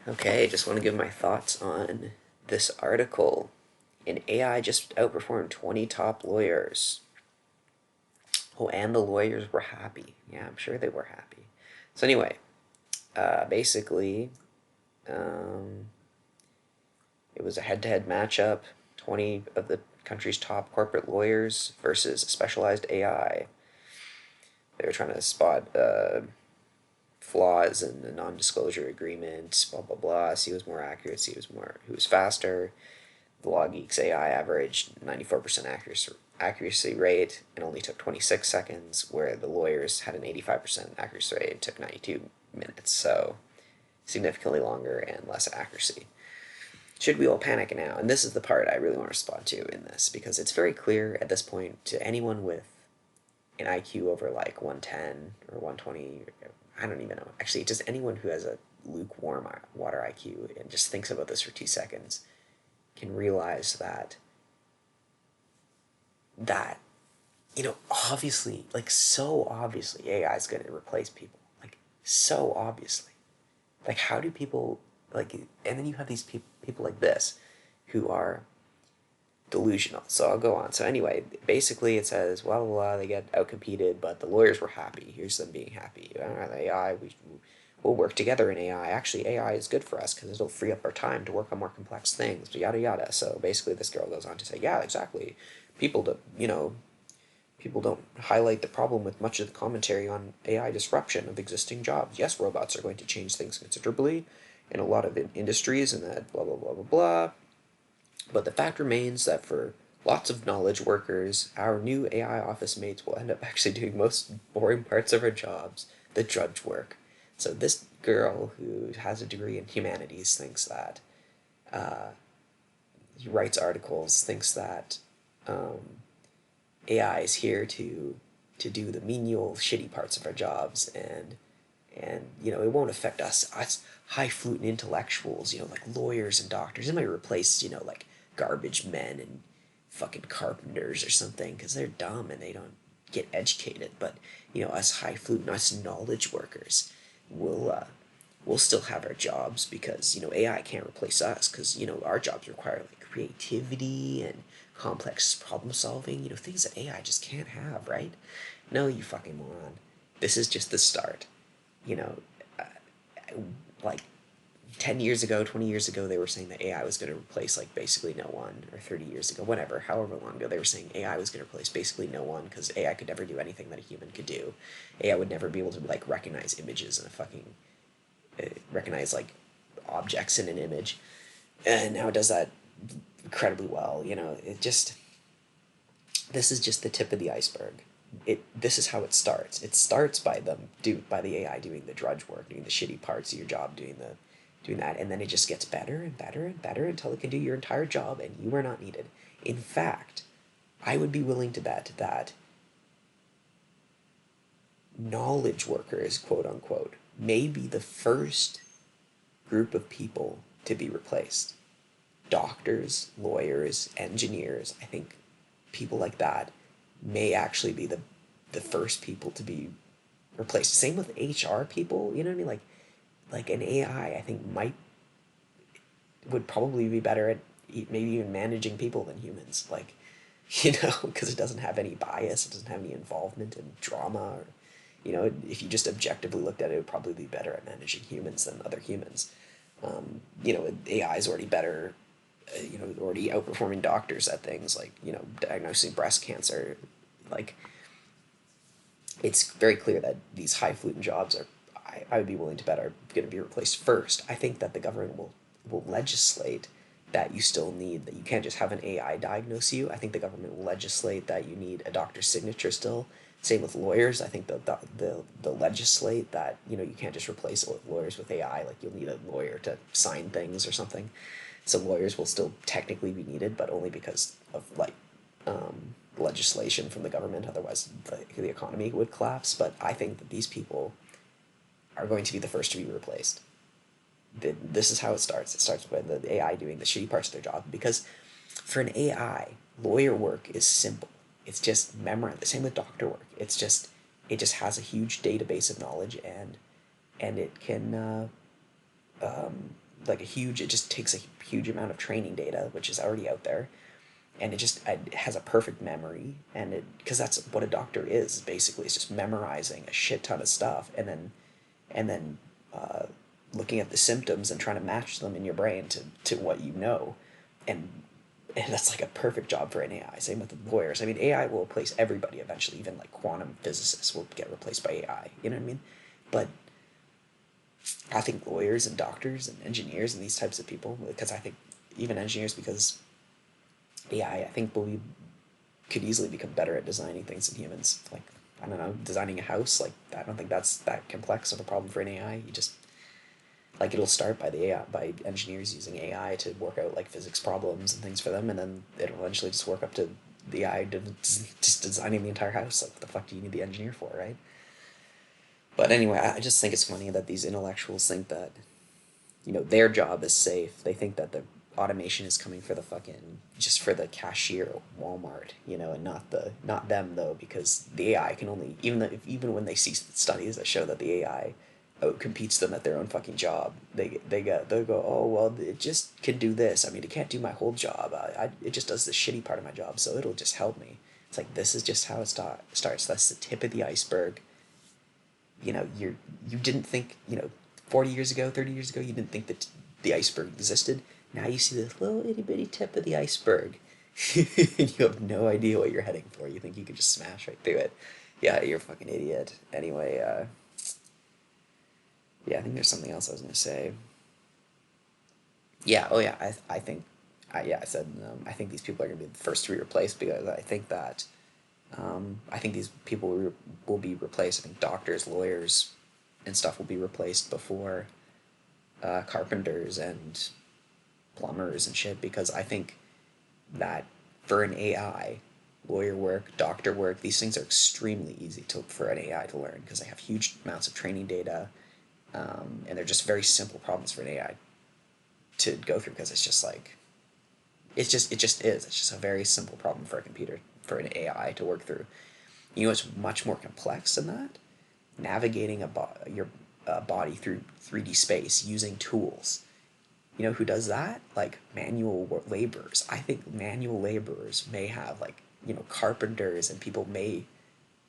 Okay, just want to give my thoughts on this article. An AI just outperformed 20 top lawyers. Oh, and the lawyers were happy. Yeah, I'm sure they were happy. So anyway, basically, um, it was a head-to-head matchup. 20 of the country's top corporate lawyers versus specialized AI. They were trying to spot flaws in the non-disclosure agreement. Blah blah blah. See who was more accurate. See who was faster. The LogGeeks AI averaged 94% accuracy rate and only took 26 seconds, where the lawyers had an 85% accuracy rate and took 92 minutes. So significantly longer and less accuracy. Should we all panic now? And this is the part I really want to respond to in this, because it's very clear at this point to anyone with an IQ over like 110 or 120. I don't even know. Actually, just anyone who has a lukewarm water IQ and just thinks about this for 2 seconds can realize that obviously, like, so obviously AI is going to replace people, like, so obviously. Like, how do people, like, and then you have these people like this who are delusional. So I'll go on. So anyway, basically it says, blah, blah, blah, they get outcompeted, but the lawyers were happy. Here's them being happy. AI, we'll work together in AI. Actually, AI is good for us because it'll free up our time to work on more complex things, yada, yada. So basically this girl goes on to say, yeah, exactly. People don't, people don't highlight the problem with much of the commentary on AI disruption of existing jobs. Yes, robots are going to change things considerably in a lot of industries and that blah, blah, blah, blah, blah. But the fact remains that for lots of knowledge workers, our new AI office mates will end up actually doing most boring parts of our jobs, the drudge work. So this girl who has a degree in humanities thinks that, he writes articles, thinks that AI is here to do the menial, shitty parts of our jobs, and it won't affect us highfalutin intellectuals, like lawyers and doctors. It might replace like garbage men and fucking carpenters or something because they're dumb and they don't get educated. But us highfalutin, us knowledge workers, we'll still have our jobs because AI can't replace us because our jobs require like creativity and complex problem solving, things that AI just can't have, right? No, you fucking moron. This is just the start. you know, uh, like 10 years ago, 20 years ago, they were saying that AI was going to replace like basically no one, or 30 years ago, whatever, however long ago, they were saying AI was going to replace basically no one because AI could never do anything that a human could do. AI would never be able to like recognize images in a fucking, recognize like objects in an image. And now it does that incredibly well. This is just the tip of the iceberg. This is how it starts. It starts by the AI doing the drudge work, doing the shitty parts of your job, doing that, and then it just gets better and better and better until it can do your entire job and you are not needed. In fact, I would be willing to bet that knowledge workers, quote unquote, may be the first group of people to be replaced. Doctors, lawyers, engineers, I think people like that may actually be the first people to be replaced. Same with HR people, you know what I mean? Like an AI, I think would probably be better at maybe even managing people than humans. Like, because it doesn't have any bias, it doesn't have any involvement in drama, or if you just objectively looked at it, it would probably be better at managing humans than other humans. AI is already better, already outperforming doctors at things like diagnosing breast cancer. Like, it's very clear that these highfalutin jobs I would be willing to bet are going to be replaced first. I think that the government will legislate that you can't just have an AI diagnose you. I think the government will legislate that you need a doctor's signature still. Same with lawyers. I think they'll legislate that you can't just replace lawyers with AI. Like, you'll need a lawyer to sign things or something. So lawyers will still technically be needed, but only because of like legislation from the government. Otherwise, the economy would collapse. But I think that these people are going to be the first to be replaced. This is how it starts. It starts with the AI doing the shitty parts of their job, because for an AI, lawyer work is simple. It's just memorize. The same with doctor work. It just has a huge database of knowledge, and it can like a huge, it just takes a huge amount of training data, which is already out there, and it has a perfect memory, and it, because that's what a doctor is basically, it's just memorizing a shit ton of stuff, and then uh, looking at the symptoms and trying to match them in your brain to what you know, and that's like a perfect job for an AI. Same with the lawyers. I mean, AI will replace everybody eventually. Even like quantum physicists will get replaced by AI. You know what I mean? But I think lawyers and doctors and engineers and these types of people, because I think even engineers, because AI, I think will be could easily become better at designing things than humans. Like, I don't know, designing a house. Like, I don't think that's that complex of a problem for an AI. You just, like, it'll start by the AI, by engineers using AI to work out like physics problems and things for them, and then it'll eventually just work up to the AI just designing the entire house. Like, what the fuck do you need the engineer for, right? But anyway, I just think it's funny that these intellectuals think that, their job is safe. They think that the automation is coming for the fucking, just for the cashier at Walmart, and not them though, because the AI can only, even when they see studies that show that the AI outcompetes them at their own fucking job, they'll go, oh well, it just can do this. I mean, it can't do my whole job. It just does the shitty part of my job, so it'll just help me. It's like, this is just how it starts. That's the tip of the iceberg. You didn't think, 40 years ago, 30 years ago, you didn't think that the iceberg existed. Now you see this little itty bitty tip of the iceberg. And you have no idea what you're heading for. You think you could just smash right through it. Yeah, you're a fucking idiot. Anyway, yeah, I think there's something else I was gonna say. Yeah, oh yeah, I think, yeah, I said, I think these people are gonna be the first to be replaced, because I think that, I think these people will be replaced. I think doctors, lawyers, and stuff will be replaced before carpenters and plumbers and shit, because I think that for an AI, lawyer work, doctor work, these things are extremely easy for an AI to learn, because they have huge amounts of training data, and they're just very simple problems for an AI to go through, because it's just like, it's just a very simple problem for a computer, for an AI to work through. It's much more complex than that. Navigating your body through 3D space using tools. You know who does that? Like manual laborers. I think manual laborers may have, like, carpenters and people may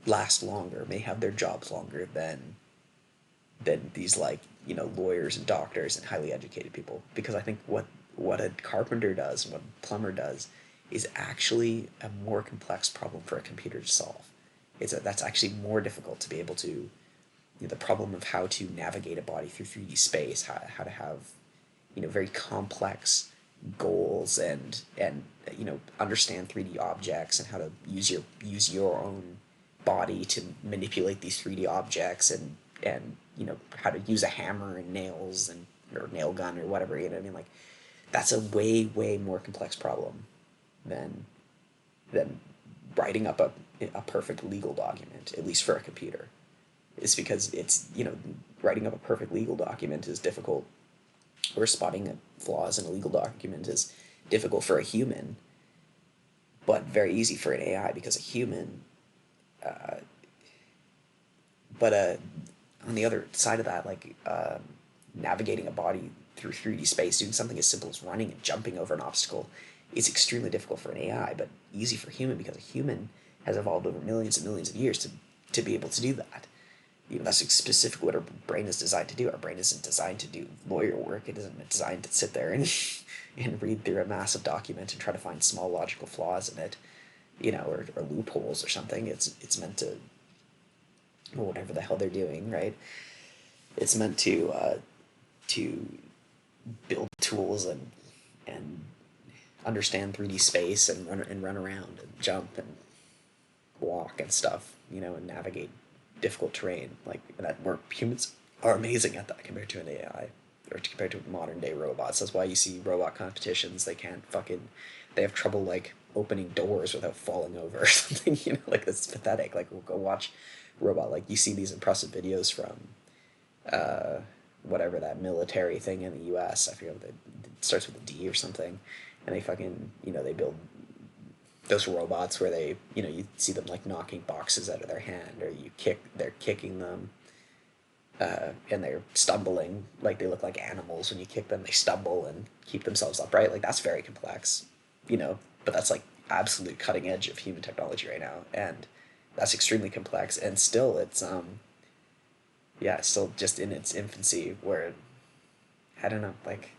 last longer, may have their jobs longer than these, like, lawyers and doctors and highly educated people, because I think what a carpenter does and what a plumber does is actually a more complex problem for a computer to solve. That's actually more difficult to be able to, the problem of how to navigate a body through 3D space, how to have, very complex goals, and understand 3D objects, and how to use your own body to manipulate these 3D objects, and how to use a hammer and nails, and or nail gun or whatever. I mean, like, that's a way more complex problem than than writing up a perfect legal document, at least for a computer. It's because it's, writing up a perfect legal document is difficult, or spotting flaws in a legal document is difficult for a human, but very easy for an AI, because a human, but on the other side of that, like, navigating a body through 3D space, doing something as simple as running and jumping over an obstacle, is extremely difficult for an AI, but easy for a human, because a human has evolved over millions and millions of years to be able to do that. That's specifically what our brain is designed to do. Our brain isn't designed to do lawyer work. It isn't designed to sit there and and read through a massive document and try to find small logical flaws in it, or loopholes or something. It's meant to, or whatever the hell they're doing, right? It's meant to build tools, and understand 3D space, and run around and jump and walk and stuff, and navigate difficult terrain, like that. Where humans are amazing at that compared to an AI, or compared to modern day robots. That's why you see robot competitions. They have trouble, like, opening doors without falling over or something. Like, it's pathetic. Like, we'll go watch robot. Like, you see these impressive videos from whatever that military thing in the U.S. I forget what it starts with a D or something, and they fucking, they build those robots where they, you see them, like, knocking boxes out of their hand, or they're kicking them, and they're stumbling, like they look like animals when you kick them. They stumble and keep themselves upright. Like that's very complex, you know. But that's like absolute cutting edge of human technology right now, and that's extremely complex. And still, it's yeah, it's still just in its infancy. Where I don't know, like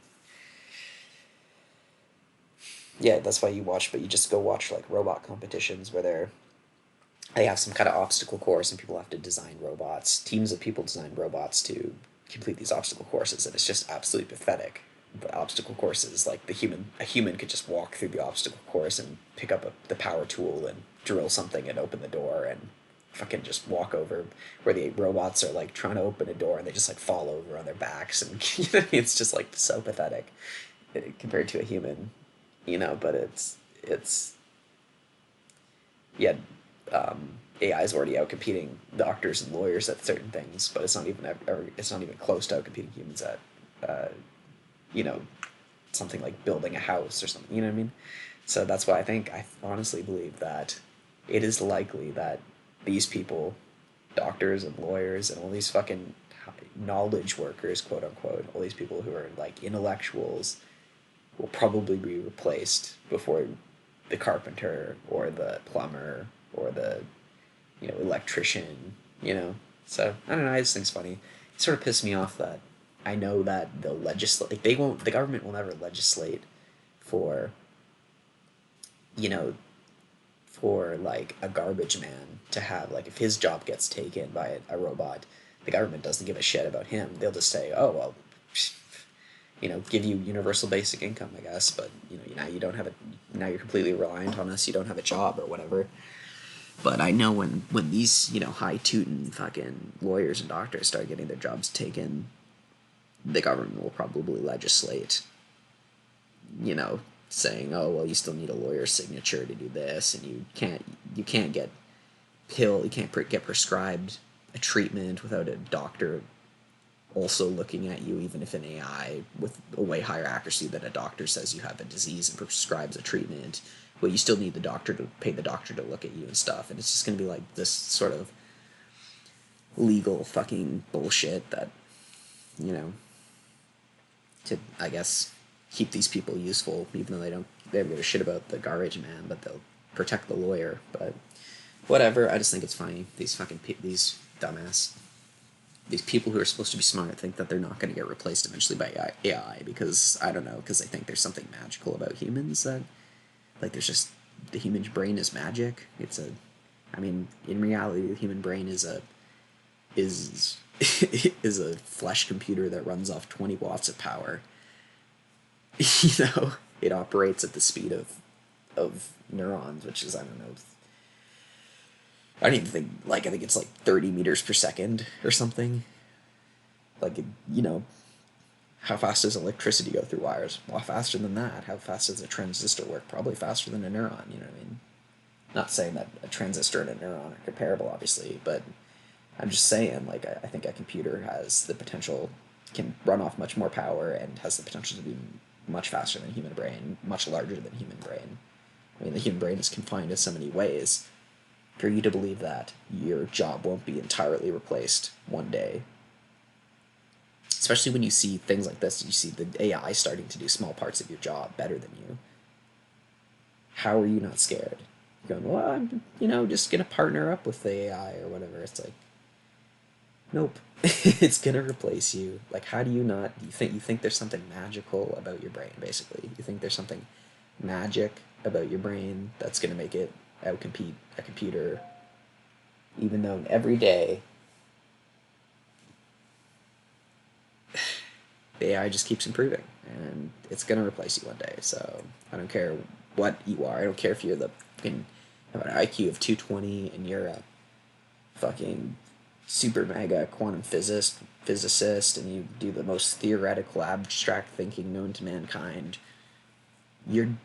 yeah, that's why you watch. But you just go watch like robot competitions where they have some kind of obstacle course and people have to design robots. Teams of people design robots to complete these obstacle courses, and it's just absolutely pathetic. The obstacle courses, like a human could just walk through the obstacle course and pick up the power tool and drill something and open the door and fucking just walk over, where the robots are like trying to open a door and they just like fall over on their backs, and you know what I mean? It's just like so pathetic compared to a human, you know. But it's yeah, AI is already out competing doctors and lawyers at certain things, but it's not even close to out competing humans at uh, you know, something like building a house or something. You know what I mean? So that's why I honestly believe that it is likely that these people, doctors and lawyers and all these fucking knowledge workers, quote unquote, all these people who are like intellectuals, will probably be replaced before the carpenter or the plumber or the, you know, electrician, you know. So I don't know, I just think it's funny. It sort of pissed me off that I know that they'll legislate, like they won't, the government will never legislate for, you know, for like a garbage man to have, like, if his job gets taken by a robot, the government doesn't give a shit about him. They'll just say, oh well, you know, give you universal basic income, I guess, but you know, now you don't have it. Now you're completely reliant on us. You don't have a job or whatever. But I know when these, you know, high tootin' fucking lawyers and doctors start getting their jobs taken, the government will probably legislate, you know, saying, oh well, you still need a lawyer's signature to do this, and you can't you can't get prescribed a treatment without a doctor also looking at you, even if an AI with a way higher accuracy than a doctor says you have a disease and prescribes a treatment. Well, you still need the doctor to pay the doctor to look at you and stuff, and it's just gonna be like this sort of legal fucking bullshit that, you know, to, I guess, keep these people useful, even though they don't give a shit about the garbage man, but they'll protect the lawyer. But whatever, I just think it's funny. These fucking these dumbass, these people who are supposed to be smart think that they're not going to get replaced eventually by AI because, I don't know, because they think there's something magical about humans, that, like, there's just, the human brain is magic. I mean, in reality, the human brain is is is a flesh computer that runs off 20 watts of power. You know, it operates at the speed of neurons, which is, I don't know, I don't even think, like, I think it's like 30 meters per second or something. Like, you know, how fast does electricity go through wires? A lot faster than that. How fast does a transistor work? Probably faster than a neuron, you know what I mean? Not saying that a transistor and a neuron are comparable, obviously, but I'm just saying, like, I think a computer has the potential, can run off much more power, and has the potential to be much faster than human brain, much larger than human brain. I mean, the human brain is confined in so many ways. For you to believe that your job won't be entirely replaced one day, especially when you see things like this, you see the AI starting to do small parts of your job better than you. How are you not scared? You're going, well, I'm, you know, just gonna partner up with the AI or whatever. It's like, nope, it's gonna replace you. Like, how do you not? You think there's something magical about your brain? Basically, you think there's something magic about your brain that's gonna make it outcompete a computer, even though every day the AI just keeps improving, and it's gonna replace you one day. So I don't care what you are. I don't care if you're the fucking, have an IQ of 220 and you're a fucking super mega quantum physicist, and you do the most theoretical abstract thinking known to mankind. You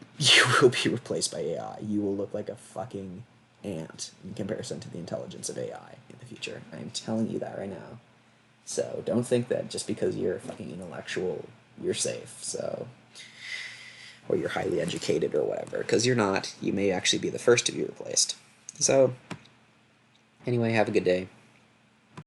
will be replaced by AI. You will look like a fucking ant in comparison to the intelligence of AI in the future. I am telling you that right now. So don't think that just because you're a fucking intellectual, you're safe. So, or you're highly educated or whatever, because you're not. You may actually be the first to be replaced. So anyway, have a good day.